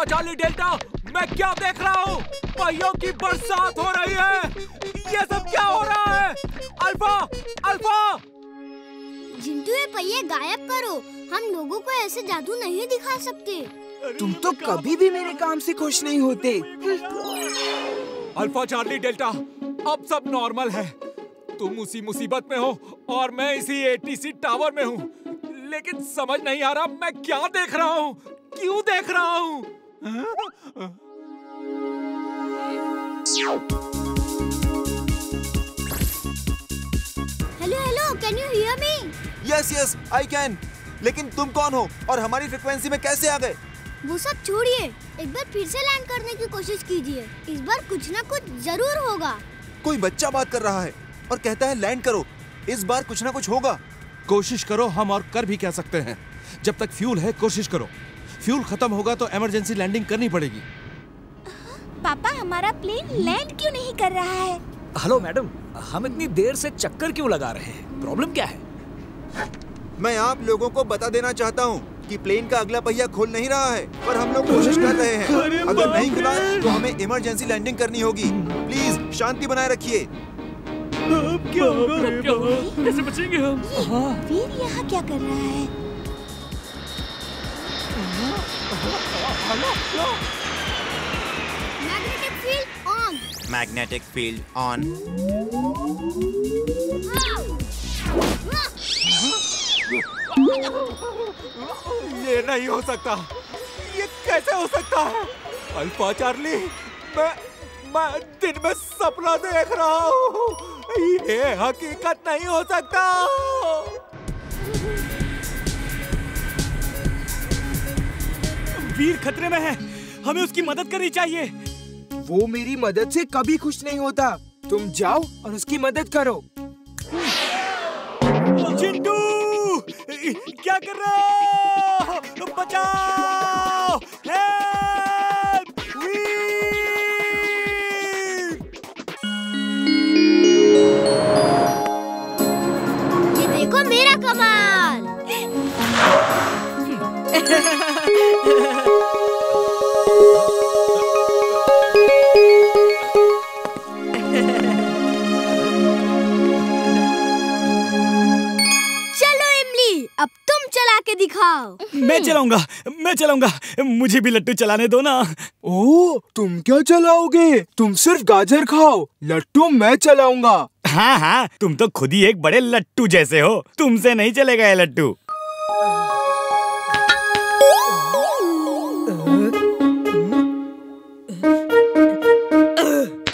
Alpha Charlie delta, मैं क्या देख रहा हूँ? पहियों की बरसात हो रही है। ये सब क्या हो रहा है? Alpha, alpha! जिंटू ये पहिए गायब करो। हम लोगों को ऐसे जादू नहीं दिखा सकते। तुम तो कभी भी मेरे काम से खुश नहीं होते। अल्फा चार्ली डेल्टा, अब सब नॉर्मल है। तुम उसी मुसीबत में हो और मैं इसी एटीसी टावर में हूँ। लेकिन समझ नहीं आ रहा मैं क्या देख रहा हूँ, क्यों देख रहा हूँ? Hello hello, can you hear me? Yes yes I can. लेकिन तुम कौन हो और हमारी फ्रीक्वेंसी में कैसे आ गए? वो सब छोड़िए, एक बार फिर से लैंड करने की कोशिश कीजिए। इस बार कुछ ना कुछ जरूर होगा। कोई बच्चा बात कर रहा है और कहता है लैंड करो। इस बार कुछ ना कुछ होगा। कोशिश करो, हम और कर भी क्या सकते हैं। जब तक फ्यूल है कोशिश करो। फ्यूल खत्म होगा तो इमरजेंसी लैंडिंग करनी पड़ेगी। पापा, हमारा प्लेन लैंड क्यों नहीं कर रहा है? हेलो मैडम, हम इतनी देर से चक्कर क्यों लगा रहे हैं? प्रॉब्लम क्या है? मैं आप लोगों को बता देना चाहता हूँ कि प्लेन का अगला पहिया खोल नहीं रहा है, पर हम लोग कोशिश कर रहे हैं। अगर नहीं खुला तो हमें इमरजेंसी लैंडिंग करनी होगी। प्लीज शांति बनाए रखिए। अब क्या होगा? कैसे बचेंगे हम? वीर यहाँ क्या कर रहा है? Magnetic field on. Magnetic field on. ये नहीं हो सकता। ये कैसे हो सकता है? अल्फा चार्ली, मैं दिन में सपना देख रहा हूँ। ये हकीकत नहीं हो सकता। वीर खतरे में है, हमें उसकी मदद करनी चाहिए। वो मेरी मदद से कभी खुश नहीं होता। तुम जाओ और उसकी मदद करो। चिंटू, क्या कर रहे हो? बचाओ! हेल्प! ये देखो मेरा कमाल। अब तुम चला के दिखाओ। मैं चलाऊंगा। मुझे भी लट्टू चलाने दो ना। ओह, तुम क्या चलाओगे? तुम सिर्फ गाजर खाओ, लट्टू मैं चलाऊंगा। हाँ, तुम तो खुद ही एक बड़े लट्टू जैसे हो। तुमसे नहीं चलेगा ये लट्टू।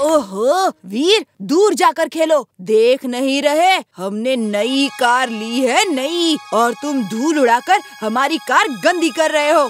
ओहो वीर, दूर जाकर खेलो। देख नहीं रहे, हमने नई कार ली है, नई, और तुम धूल उड़ाकर हमारी कार गंदी कर रहे हो।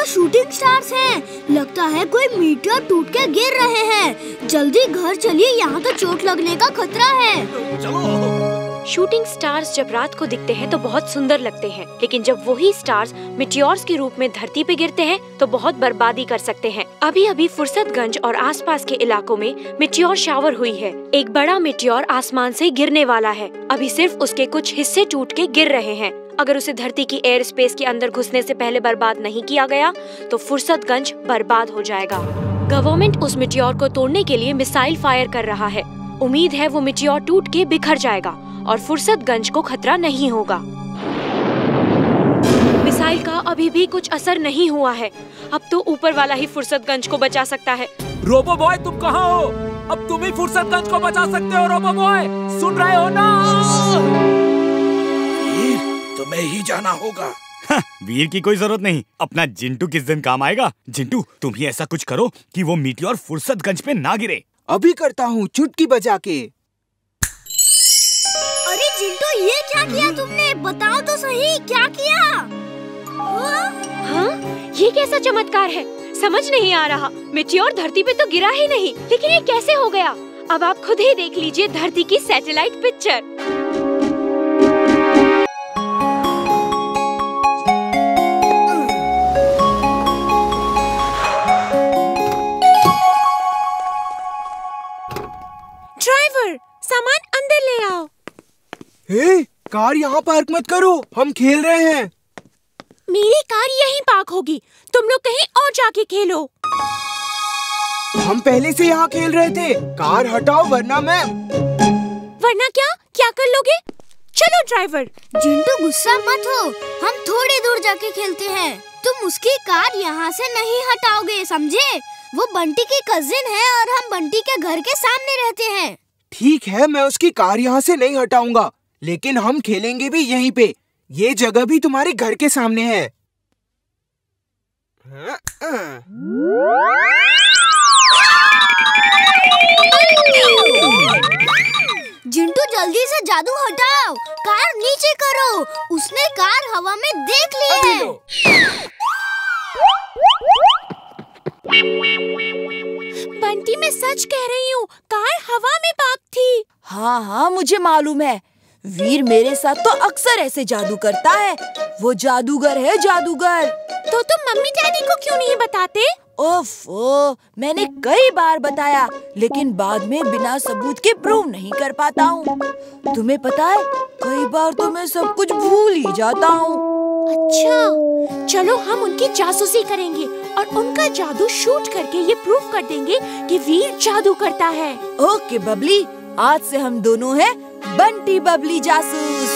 शूटिंग स्टार्स हैं। लगता है कोई मीटियोर टूट के गिर रहे हैं। जल्दी घर चलिए, यहाँ तो चोट लगने का खतरा है। चलो। शूटिंग स्टार्स जब रात को दिखते हैं तो बहुत सुंदर लगते हैं, लेकिन जब वही स्टार्स मिटियोर्स के रूप में धरती पे गिरते हैं तो बहुत बर्बादी कर सकते हैं। अभी अभी फुर्सतगंज और आसपास के इलाकों में मिटियोर शावर हुई है। एक बड़ा मिटियोर आसमान से गिरने वाला है। अभी सिर्फ उसके कुछ हिस्से टूट के गिर रहे हैं। अगर उसे धरती की एयर स्पेस के अंदर घुसने से पहले बर्बाद नहीं किया गया तो फुर्सतगंज बर्बाद हो जाएगा। गवर्नमेंट उस मिटियोर को तोड़ने के लिए मिसाइल फायर कर रहा है। उम्मीद है वो मिटियोर टूट के बिखर जाएगा और फुर्सतगंज को खतरा नहीं होगा। मिसाइल का अभी भी कुछ असर नहीं हुआ है। अब तो ऊपर वाला ही फुर्सतगंज को बचा सकता है। रोबो बॉय, तुम कहाँ हो? अब तुम ही फुर्सतगंज को बचा सकते हो। रोबो बॉय, सुन रहे हो ना? तुम्हें ही जाना होगा। वीर की कोई जरूरत नहीं। अपना जिंटू किस दिन काम आएगा। जिंटू, तुम ही ऐसा कुछ करो कि वो मीटियोर फुर्सतगंज पे ना गिरे। अभी करता हूँ, चुटकी बजा के। अरे जिंटू, ये क्या किया तुमने? बताओ तो सही, क्या किया? हाँ? ये कैसा चमत्कार है? समझ नहीं आ रहा, मेटियोर धरती पे तो गिरा ही नहीं, लेकिन ये कैसे हो गया? अब आप खुद ही देख लीजिए धरती की सैटेलाइट पिक्चर। ड्राइवर, सामान अंदर ले आओ। हे, कार यहाँ पार्क मत करो, हम खेल रहे हैं। मेरी कार यहीं पार्क होगी, तुम लोग कहीं और जाके खेलो। हम पहले से यहाँ खेल रहे थे, कार हटाओ वरना क्या कर लोगे? चलो ड्राइवर। जिंटू गुस्सा मत हो, हम थोड़ी दूर जाके खेलते हैं। तुम उसकी कार यहाँ से नहीं हटाओगे, समझे? वो बंटी की कजिन है और हम बंटी के घर के सामने रहते हैं। ठीक है, मैं उसकी कार यहाँ से नहीं हटाऊंगा, लेकिन हम खेलेंगे भी यहीं पे। ये जगह भी तुम्हारे घर के सामने है। जिंटू जल्दी से जादू हटाओ, कार नीचे करो। उसने कार हवा में देख ली है। बंटी, मैं सच कह रही हूँ, कार हवा में पार्क थी। हाँ हाँ, मुझे मालूम है। वीर मेरे साथ तो अक्सर ऐसे जादू करता है। वो जादूगर है, जादूगर। तो तुम मम्मी डैडी को क्यों नहीं बताते? ओफो, मैंने कई बार बताया, लेकिन बाद में बिना सबूत के प्रूव नहीं कर पाता हूँ। तुम्हें पता है, कई बार तो मैं सब कुछ भूल ही जाता हूँ। अच्छा, चलो हम उनकी जासूसी करेंगे और उनका जादू शूट करके ये प्रूव कर देंगे कि वीर जादू करता है। ओके बबली, आज से हम दोनों हैं बंटी बबली जासूस।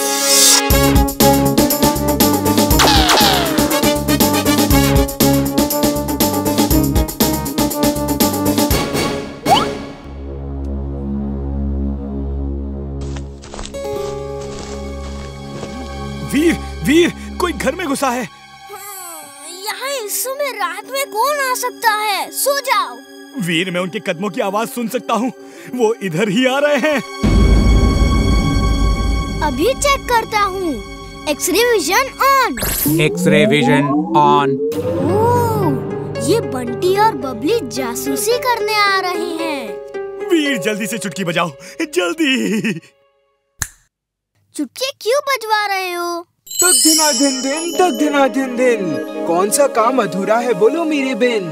वीर, वीर, कोई घर में घुसा है। यहाँ इस समय रात में कौन आ सकता है? सो जाओ। वीर, मैं उनके कदमों की आवाज सुन सकता हूँ, वो इधर ही आ रहे हैं। अभी चेक करता हूँ। X ray vision on. X ray vision on. Oh, ये बंटी और बबली जासूसी करने आ रहे हैं। वीर, जल्दी से चुटकी बजाओ, जल्दी। चुटकी क्यों बजवा रहे हो? तक दिना दिन दिन, तक दिना दिन दिन। कौन सा काम अधूरा है बोलो मेरे बिन।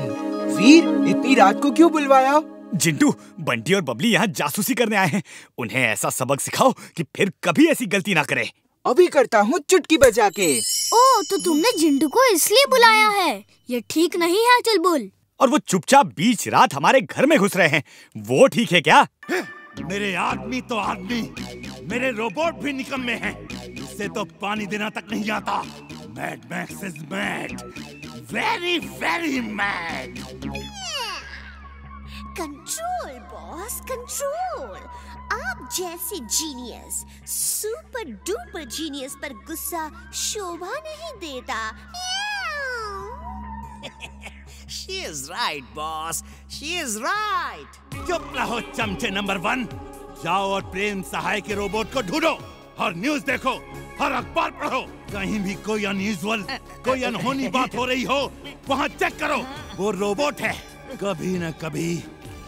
वीर, इतनी रात को क्यों बुलवाया? जिंटू, बंटी और बबली यहाँ जासूसी करने आए हैं। उन्हें ऐसा सबक सिखाओ कि फिर कभी ऐसी गलती ना करे। अभी करता हूँ चुटकी बजा के। ओह, तो तुमने जिंटू को इसलिए बुलाया है? ये ठीक नहीं है, चल बोल। और वो चुपचाप बीच रात हमारे घर में घुस रहे हैं, वो ठीक है क्या? मेरे आदमी तो आदमी, मेरे रोबोट भी निकम्मे हैं। इससे तो पानी देना तक नहीं आता। Mad max is mad, very very mad. Control boss, control. आप जैसे जीनियस, सुपर डुपर जीनियस पर गुस्सा शोभा नहीं देता। She is right, boss. She is right. चुप रहो चमचे नंबर 1। जाओ और प्रेम सहाय के रोबोट को ढूंढो और न्यूज देखो और अखबार पढ़ो। कहीं भी कोई अनयूजुअल, कोई अनहोनी बात हो रही हो, वहाँ चेक करो। वो रोबोट है, कभी न कभी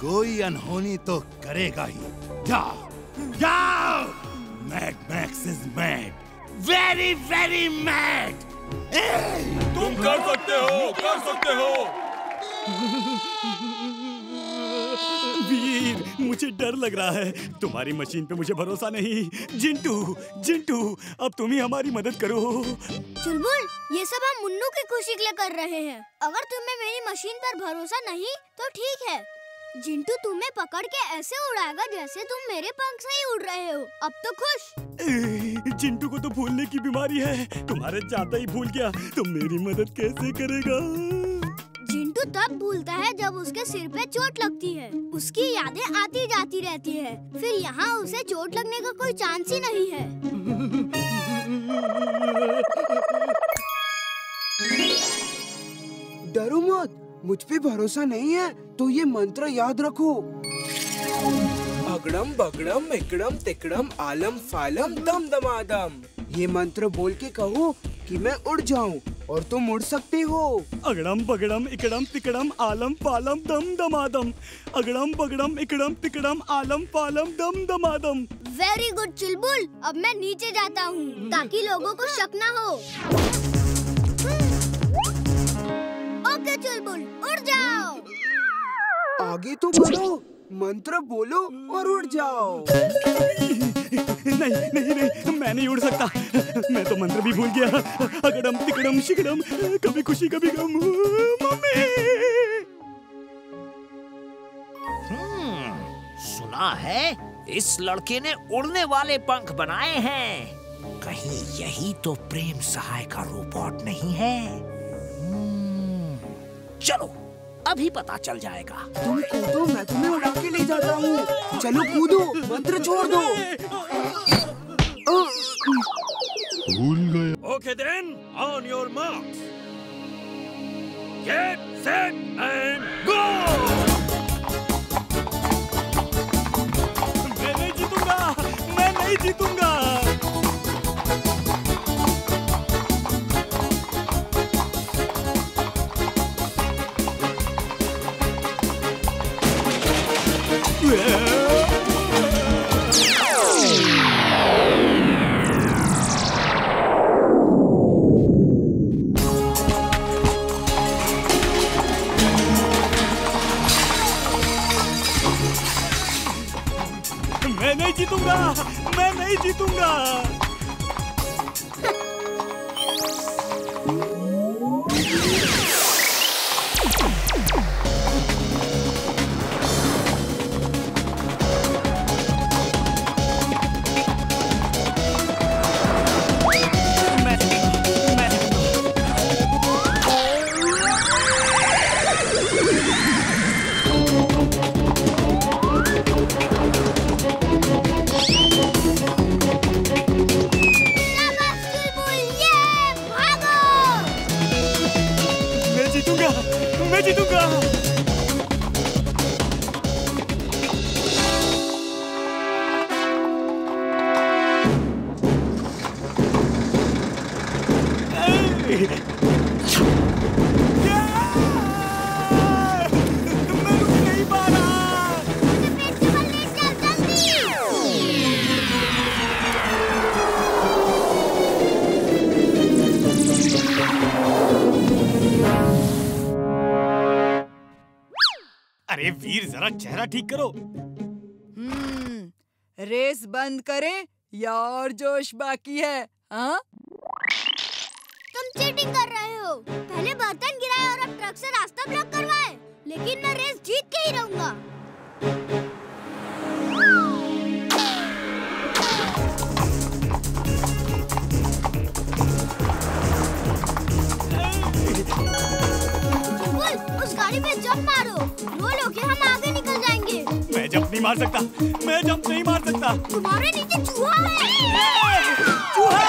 कोई अनहोनी तो करेगा ही। जाओ, जाओ। Mad max is mad, very very mad. तुम कर सकते हो, कर सकते हो। वीर, मुझे डर लग रहा है। तुम्हारी मशीन पे मुझे भरोसा नहीं। जिंटू, जिंटू, अब तुम ही हमारी मदद करो। चुलबुल, ये सब हम मुन्नू की खुशी के लिए कर रहे हैं। अगर तुम्हें मेरी मशीन पर भरोसा नहीं तो ठीक है। जिंटू तुम्हें पकड़ के ऐसे उड़ाएगा जैसे तुम मेरे पंख से ही उड़ रहे हो। अब तो खुश? जिंटू को तो भूलने की बीमारी है, तुम्हारे चाहता ही भूल गया। तुम मेरी मदद कैसे करेगा? जिंटू तब भूलता है जब उसके सिर पे चोट लगती है। उसकी यादें आती जाती रहती है, फिर यहाँ उसे चोट लगने का कोई चांस ही नहीं है। डरो मत, मुझ पे भरोसा नहीं है तो ये मंत्र याद रखो। अगड़म बगड़म इकड़म तिकड़म आलम फालम दम दमादम। ये मंत्र बोल के कहो कि मैं उड़ जाऊं और तुम उड़ सकते हो। अगड़म बगड़म इकड़म तिकड़म आलम पालम दम दमादम। अगड़म बगड़म इकड़म तिकड़म आलम पालम दम दमादम। वेरी गुड चुलबुल। अब मैं नीचे जाता हूँ ताकि लोगों को शक ना हो। ओके चुलबुल, उड़ जाओ। आगे तो बढ़ो, मंत्र बोलो और उड़ जाओ। नहीं नहीं नहीं, मैं नहीं उड़ सकता। मैं तो मंत्र भी भूल गया। अगड़म तिकड़म शिकड़म, कभी खुशी कभी गम। मम्मी। सुना है इस लड़के ने उड़ने वाले पंख बनाए हैं। कहीं यही तो प्रेम सहाय का रोबोट नहीं है? चलो अभी पता चल जाएगा। तुम कूदो, मैं तुम्हें उड़ा के ले जाता हूँ। चलो कूदो, मंत्र छोड़ दो। भूल गया। Okay then, on your marks, get set and go. मैं नहीं जीतूंगा, मैं नहीं जीतूंगा। मैं नहीं जीतूंगा, मैं नहीं जीतूंगा। मैं जीतूंगा। अरे वीर, जरा चेहरा ठीक करो। रेस बंद करें या और जोश बाकी है? हाँ? तुम चीटिंग कर रहे हो। पहले बर्तन गिराए और अब ट्रक से रास्ता ब्लॉक करवाए। लेकिन मैं रेस जीत के ही रहूंगा। उस गाड़ी पे जंप मारो, रोल होके हम आगे निकल जाएंगे। मैं जंप नहीं मार सकता, मैं जंप नहीं मार सकता। तुम्हारे नीचे चूहा है। चूहा!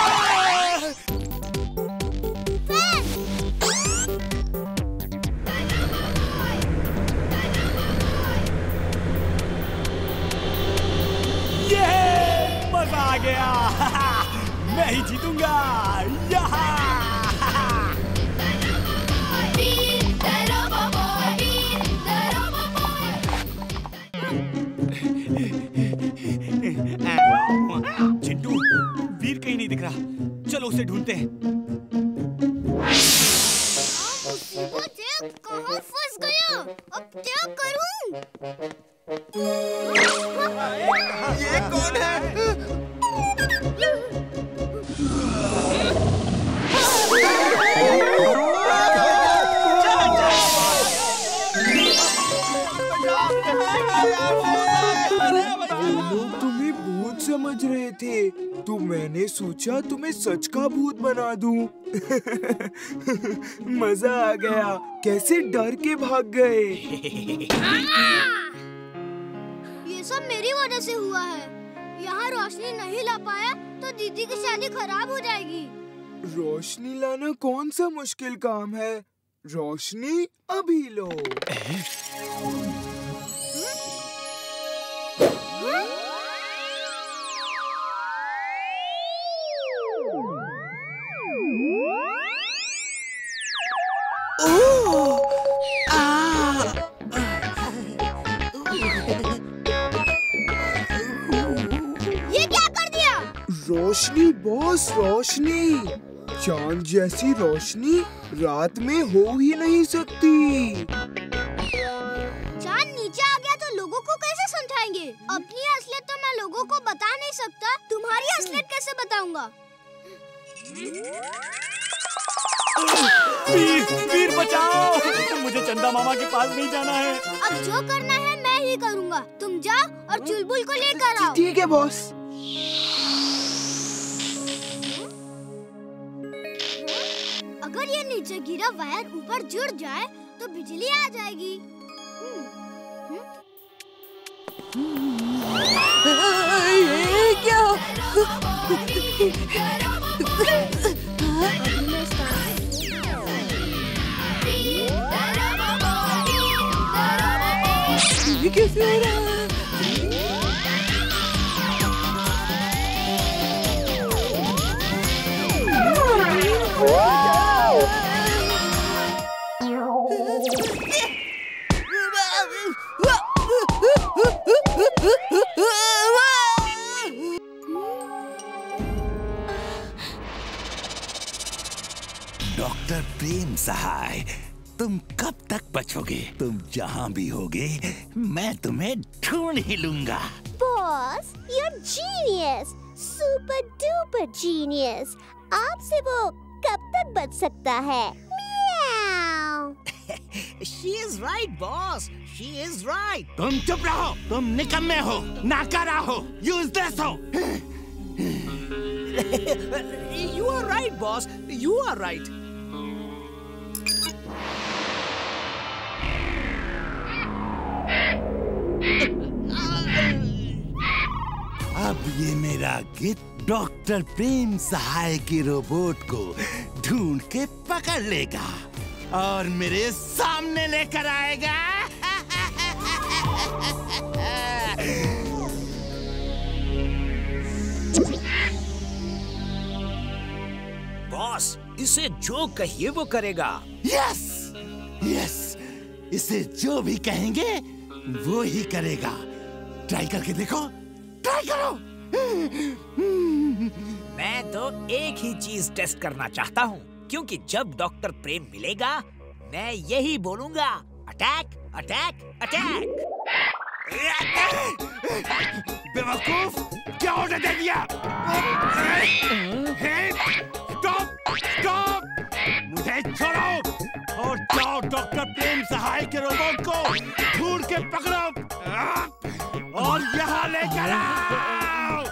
ये मजा आ गया। मैं ही जीतूंगा। चिंटू, वीर कहीं नहीं दिख रहा। चलो उसे ढूंढते हैं। कहाँ फंस गया? अब क्या करूं? ये कौन है? लोग तुम्हें भूत समझ रहे थे, तो मैंने सोचा तुम्हें सच का भूत बना दूं। मजा आ गया। कैसे डर के भाग गए। ये सब मेरी वजह से हुआ है। यहाँ रोशनी नहीं ला पाया तो दीदी की शादी खराब हो जाएगी। रोशनी लाना कौन सा मुश्किल काम है। रोशनी अभी लो। रोशनी बॉस, रोशनी। चांद जैसी रोशनी रात में हो ही नहीं सकती। चांद नीचे आ गया तो लोगों को कैसे समझाएंगे? अपनी असलियत तो मैं लोगों को बता नहीं सकता, तुम्हारी असलियत कैसे बताऊंगा? वीर बचाओ, मुझे चंदा मामा के पास नहीं जाना है। अब जो करना है मैं ही करूंगा, तुम जाओ और चुलबुल को लेकर आओ। ठीक है बॉस। अगर ये नीचे गिरा वायर ऊपर जुड़ जाए तो बिजली आ जाएगी। ये क्या? ये कैसे हो रहा है? डॉक्टर प्रेम सहाय, तुम कब तक बचोगे? तुम जहाँ भी होगे मैं तुम्हें ढूंढ ही लूंगा। Boss, you're genius, super duper genius. आपसे वो कब तक बच सकता है? Meow. She is right, boss. She is right. तुम चुप रहो, तुम निकम्मे हो, नाकारा हो, यूज़लेस हो। You are right, boss. You are right. अब ये मेरा गिद्ध डॉक्टर प्रेम सहाय के रोबोट को ढूंढ के पकड़ लेगा और मेरे सामने लेकर आएगा। बॉस, इसे जो कहिए वो करेगा। यस, यस, इसे जो भी कहेंगे वो ही करेगा। ट्राई करके देखो, ट्राई करो। मैं तो एक ही चीज टेस्ट करना चाहता हूँ, क्योंकि जब डॉक्टर प्रेम मिलेगा मैं यही बोलूंगा, अटैक अटैक अटैक। बेवकूफ, क्या ऑर्डर दे दिया? स्टॉप, स्टॉप, मुझे छोड़ो और जाओ डॉक्टर प्रेम सहाय के रोबोट को ढूंढ के पकड़ो और यहाँ लेकर आओ।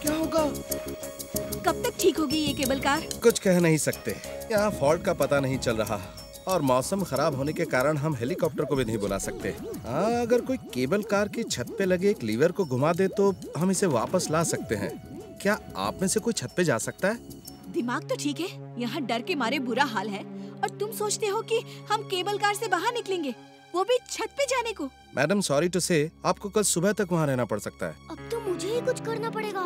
क्या होगा? कब तक ठीक होगी ये केबल कार? कुछ कह नहीं सकते, यहाँ फॉल्ट का पता नहीं चल रहा और मौसम खराब होने के कारण हम हेलीकॉप्टर को भी नहीं बुला सकते। हाँ, अगर कोई केबल कार की छत पे लगे एक लीवर को घुमा दे तो हम इसे वापस ला सकते हैं। क्या आप में से कोई छत पे जा सकता है? दिमाग तो ठीक है, यहाँ डर के मारे बुरा हाल है और तुम सोचते हो कि हम केबल कार से बाहर निकलेंगे, वो भी छत पे जाने को। मैडम, सॉरी टू से आपको कल सुबह तक वहाँ रहना पड़ सकता है। अब तो मुझे ही कुछ करना पड़ेगा।